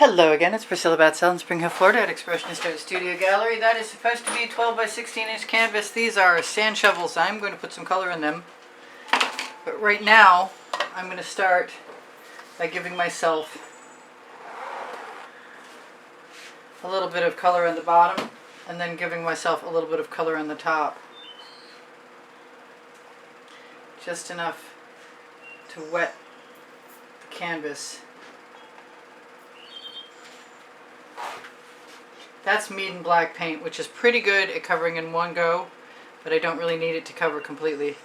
Hello again, it's Priscilla Batzell in Spring Hill, Florida at Expressionist Art Studio Gallery. That is supposed to be 12 by 16 inch canvas. These are sand shovels. I'm going to put some color in them. But right now, I'm going to start by giving myself a little bit of color on the bottom and then giving myself a little bit of color on the top. Just enough to wet the canvas. That's Meeden black paint, which is pretty good at covering in one go, but I don't really need it to cover completely.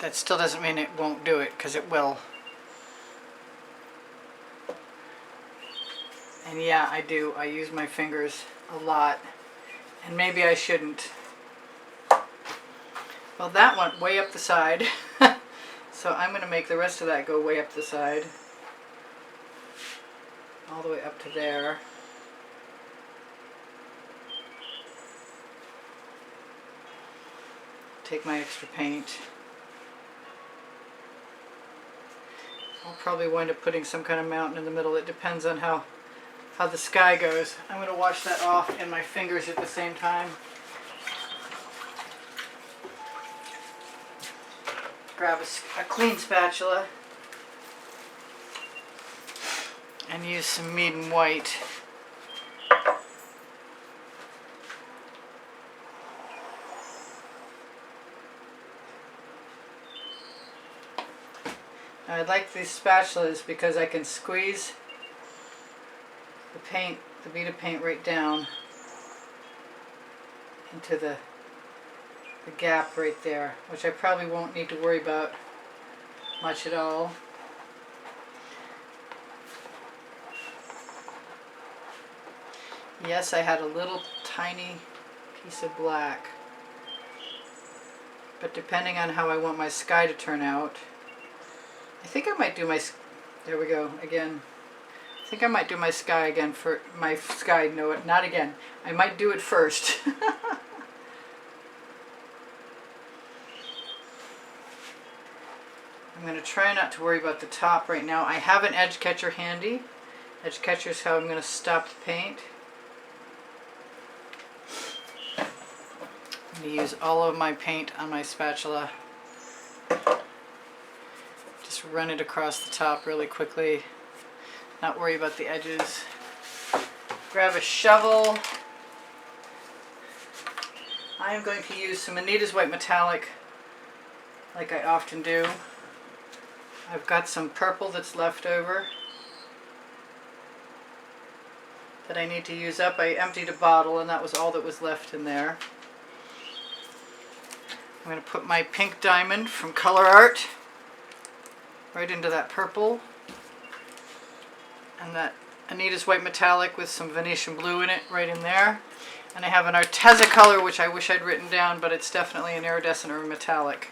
That still doesn't mean it won't do it, because it will. And yeah, I do. I use my fingers a lot. And maybe I shouldn't. Well, that went way up the side. So I'm going to make the rest of that go way up the side. All the way up to there. Take my extra paint. I'll probably wind up putting some kind of mountain in the middle. It depends on how the sky goes. I'm going to wash that off in my fingers at the same time. Grab a clean spatula and use some Meeden white. Now, I like these spatulas because I can squeeze the paint, the bead of paint right down into the gap right there, which I probably won't need to worry about much at all. Yes, I had a little tiny piece of black, but depending on how I want my sky to turn out, I think I might do my, there we go again. I think I might do my sky again for my sky. No, not again. I might do it first. I'm going to try not to worry about the top right now. I have an edge catcher handy. Edge catcher is how I'm going to stop the paint. I'm going to use all of my paint on my spatula. Just run it across the top really quickly. Not worry about the edges. Grab a shovel. I am going to use some Anita's White Metallic, like I often do. I've got some purple that's left over that I need to use up. I emptied a bottle and that was all that was left in there. I'm going to put my pink diamond from Color Art right into that purple. And that Anita's White Metallic with some Venetian blue in it right in there. And I have an Arteza color, which I wish I'd written down, but it's definitely an iridescent or metallic.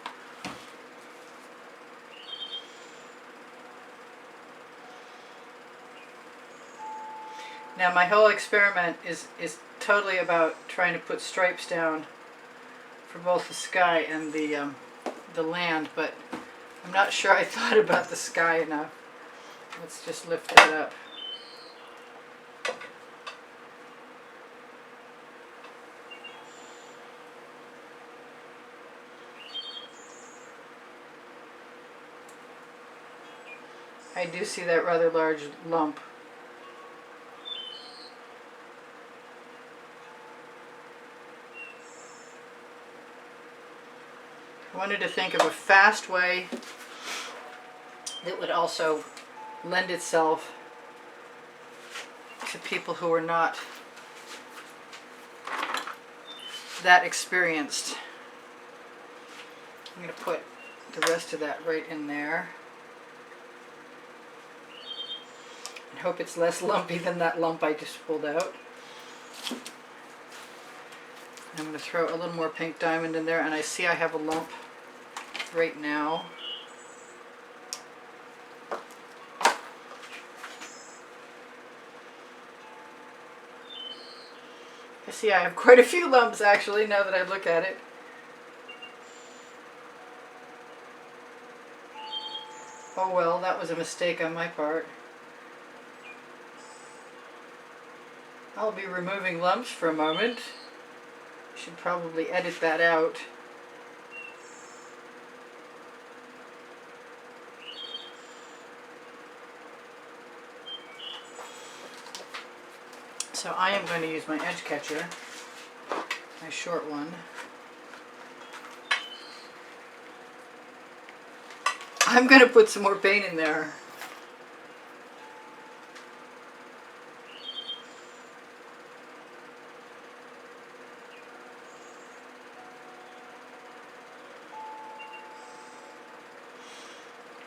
Now my whole experiment is totally about trying to put stripes down for both the sky and the land, but I'm not sure I thought about the sky enough. Let's just lift that up. I do see that rather large lump. I wanted to think of a fast way that would also lend itself to people who are not that experienced. I'm going to put the rest of that right in there and hope it's less lumpy than that lump I just pulled out. I'm going to throw a little more pink diamond in there, and I see I have a lump right now. You see, I have quite a few lumps actually now that I look at it. Oh well, that was a mistake on my part. I'll be removing lumps for a moment. Should probably edit that out. So I am going to use my edge catcher, my short one. I'm going to put some more paint in there.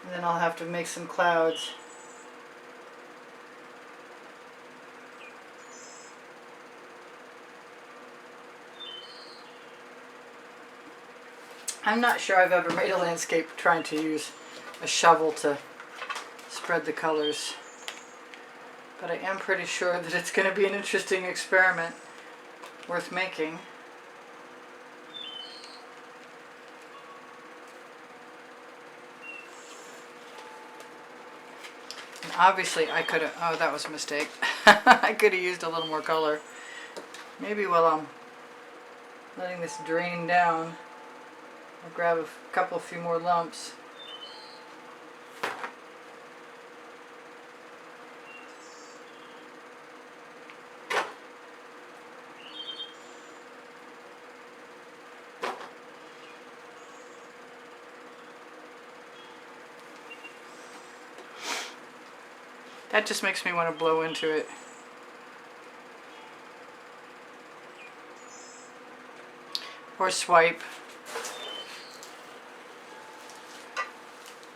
And then I'll have to make some clouds. I'm not sure I've ever made a landscape trying to use a shovel to spread the colors, but I am pretty sure that it's going to be an interesting experiment worth making. And obviously I could have, oh, that was a mistake. I could have used a little more color. Maybe while I'm letting this drain down, I'll grab a few more lumps. That just makes me want to blow into it. Or swipe.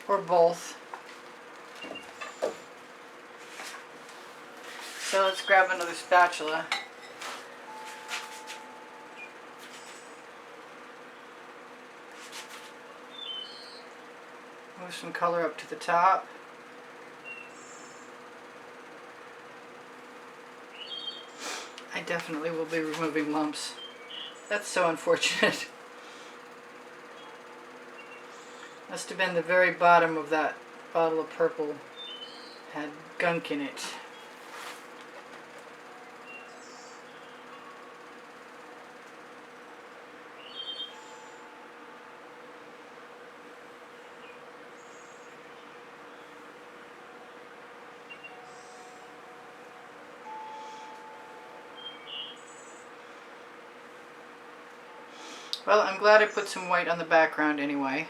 Or both. So let's grab another spatula. Move some color up to the top. I definitely will be removing lumps. That's so unfortunate. Must have been the very bottom of that bottle of purple had gunk in it. Well, I'm glad I put some white on the background anyway.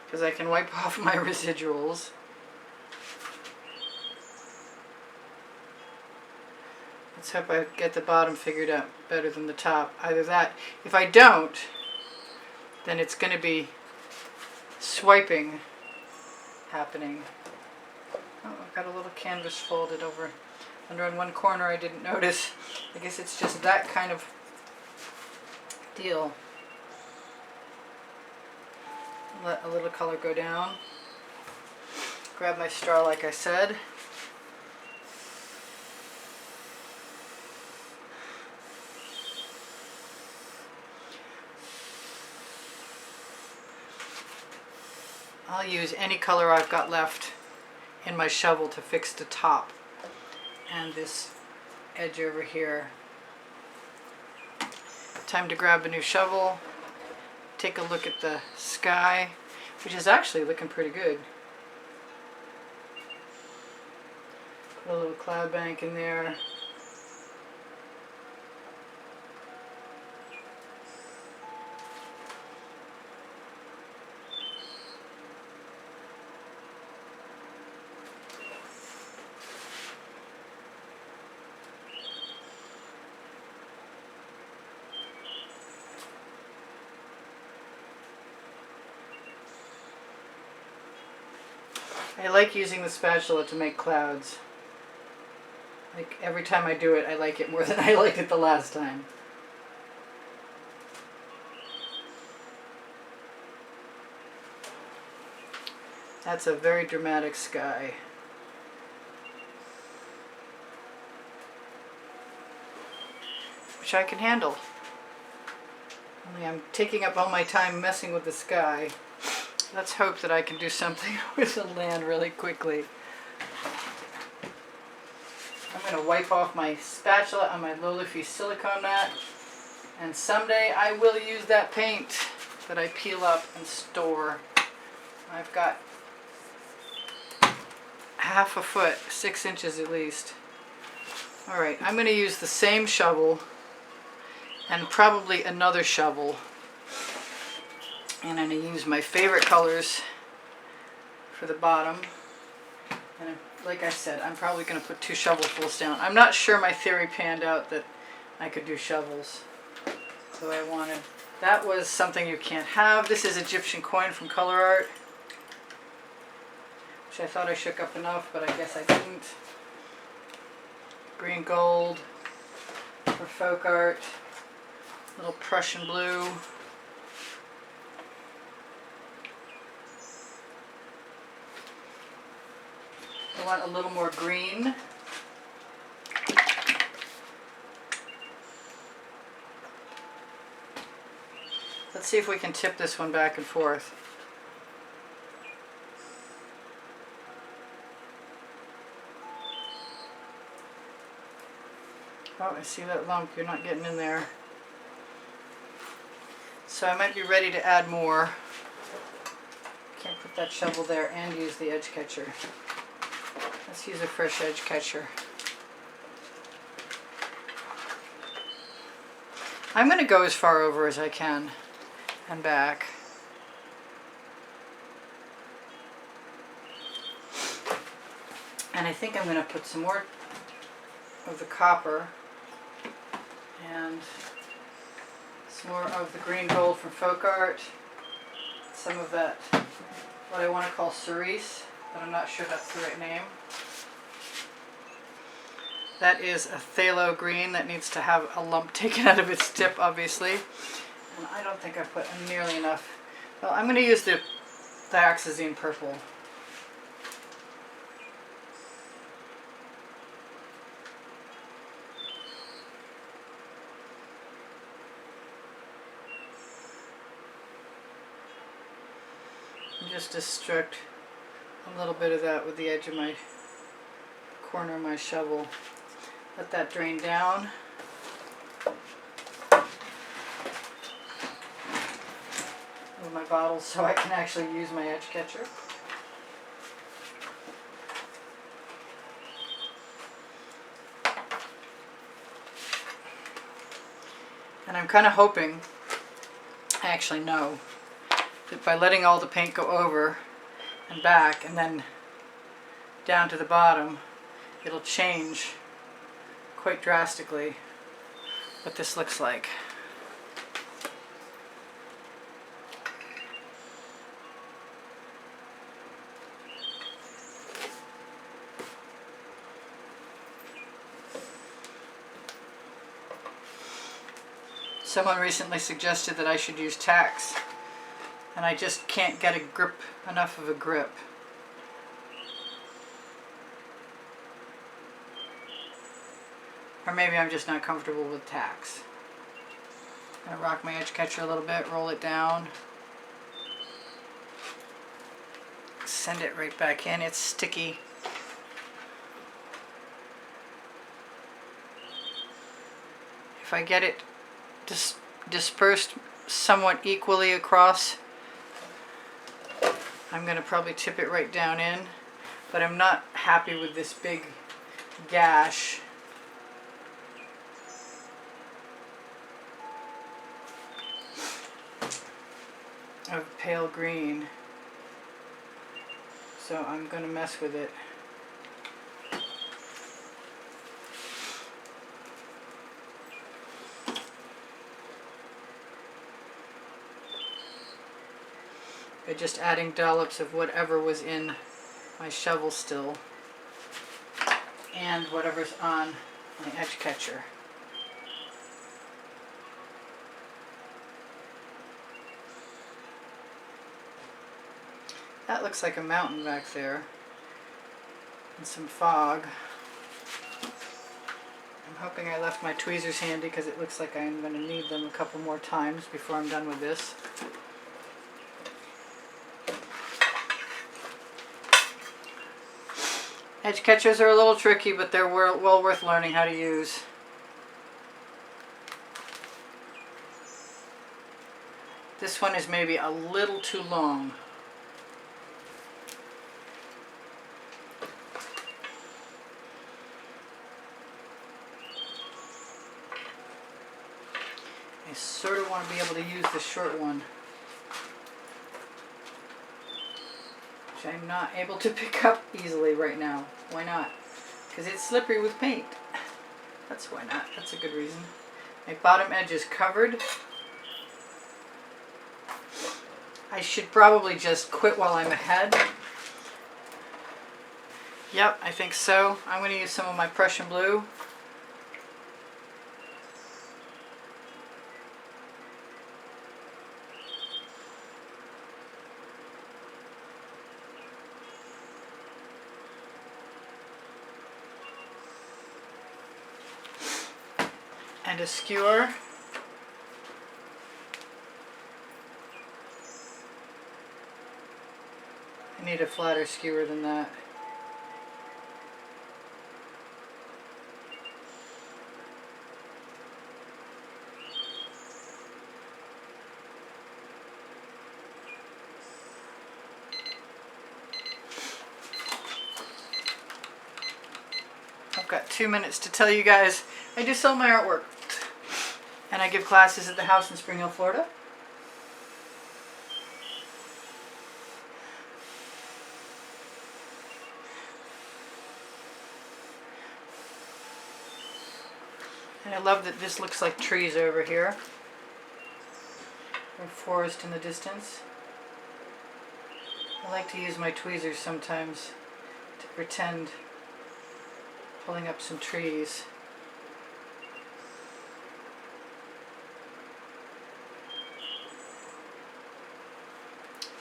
Because I can wipe off my residuals. Let's hope I get the bottom figured out better than the top. Either that. If I don't, then it's going to be swiping happening. Oh, I've got a little canvas folded over under in one corner I didn't notice. I guess it's just that kind of deal. Let a little color go down. Grab my straw like I said. I'll use any color I've got left in my shovel to fix the top and this edge over here. Time to grab a new shovel. Take a look at the sky, which is actually looking pretty good. Put a little cloud bank in there. I like using the spatula to make clouds. Like every time I do it, I like it more than I liked it the last time. That's a very dramatic sky. which I can handle. Only I'm taking up all my time messing with the sky. Let's hope that I can do something with the land really quickly. I'm going to wipe off my spatula on my low-leafy silicone mat, and someday I will use that paint that I peel up and store. I've got half a foot, 6 inches at least. Alright, I'm going to use the same shovel and probably another shovel. And I'm going to use my favorite colors for the bottom. And like I said, I'm probably going to put 2 shovelfuls down. I'm not sure my theory panned out that I could do shovels. So I wanted, that was something you can't have. This is Egyptian coin from Color Art, which I thought I shook up enough, but I guess I didn't. Green gold for folk art. Little Prussian blue. I want a little more green. Let's see if we can tip this one back and forth. Oh, I see that lump. You're not getting in there. So I might be ready to add more. Can't put that shovel there and use the edge catcher. Let's use a fresh edge catcher. I'm going to go as far over as I can and back. And I think I'm going to put some more of the copper and some more of the green gold from folk art, some of that, what I want to call cerise, but I'm not sure that's the right name. That is a phthalo green that needs to have a lump taken out of its tip, obviously. And I don't think I put nearly enough. Well, I'm going to use the dioxazine purple. And just extract a little bit of that with the edge of my corner of my shovel. Let that drain down. Move my bottles so I can actually use my edge catcher. And I'm kind of hoping, I actually know, that by letting all the paint go over and back and then down to the bottom, it'll change quite drastically what this looks like. Someone recently suggested that I should use tacks, and I just can't get a grip, enough of a grip. Or maybe I'm just not comfortable with tacks. I'm going to rock my edge catcher a little bit, roll it down. Send it right back in. It's sticky. If I get it dispersed somewhat equally across, I'm going to probably tip it right down in. But I'm not happy with this big gash. Of pale green, so I'm going to mess with it. By just adding dollops of whatever was in my shovel still and whatever's on my edge catcher. That looks like a mountain back there and some fog. I'm hoping I left my tweezers handy because it looks like I'm going to need them a couple more times before I'm done with this. Edge catchers are a little tricky, but they're well worth learning how to use. This one is maybe a little too long. I sort of want to be able to use the short one, which I'm not able to pick up easily right now. Why not? Because it's slippery with paint. That's why not. That's a good reason. My bottom edge is covered. I should probably just quit while I'm ahead. Yep, I think so. I'm going to use some of my Prussian blue. And a skewer. I need a flatter skewer than that. I've got 2 minutes to tell you guys I do sell my artwork. And I give classes at the house in Spring Hill, Florida. And I love that this looks like trees over here. Or forest in the distance. I like to use my tweezers sometimes to pretend pulling up some trees.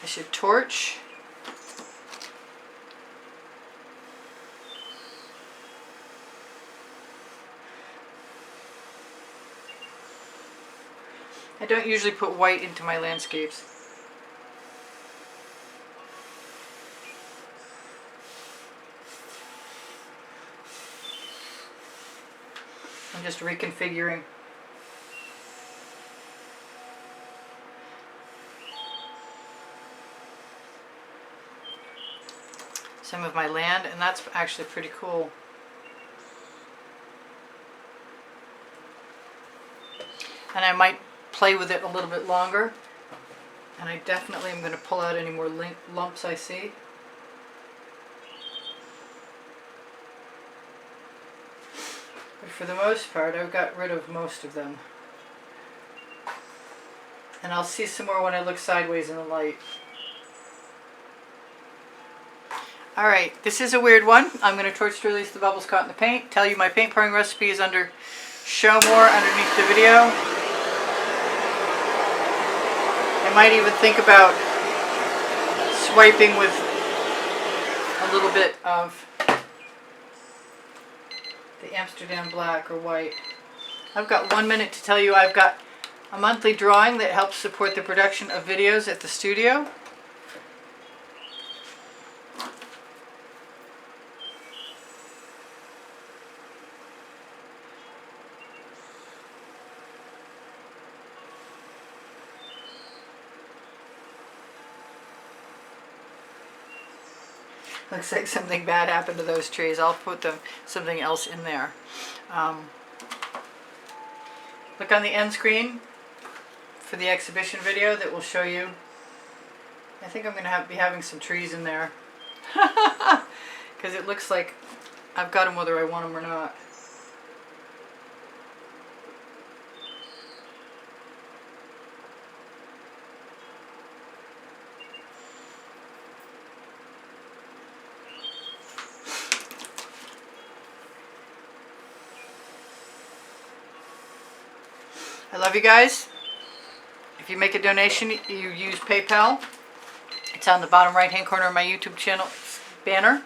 I should torch. I don't usually put white into my landscapes. I'm just reconfiguring. Some of my land, and that's actually pretty cool. And I might play with it a little bit longer, and I definitely am going to pull out any more lumps I see. But for the most part, I've got rid of most of them. And I'll see some more when I look sideways in the light. Alright, this is a weird one. I'm going to torch to release the bubbles caught in the paint. Tell you my paint pouring recipe is under Show More underneath the video. I might even think about swiping with a little bit of the Amsterdam black or white. I've got 1 minute to tell you I've got a monthly drawing that helps support the production of videos at the studio. Looks like something bad happened to those trees. I'll put something else in there. Look on the end screen for the exhibition video that will show you. I think I'm going to be having some trees in there. Because it looks like I've got them whether I want them or not. I love you guys. If you make a donation, you use PayPal. It's on the bottom right hand corner of my YouTube channel banner.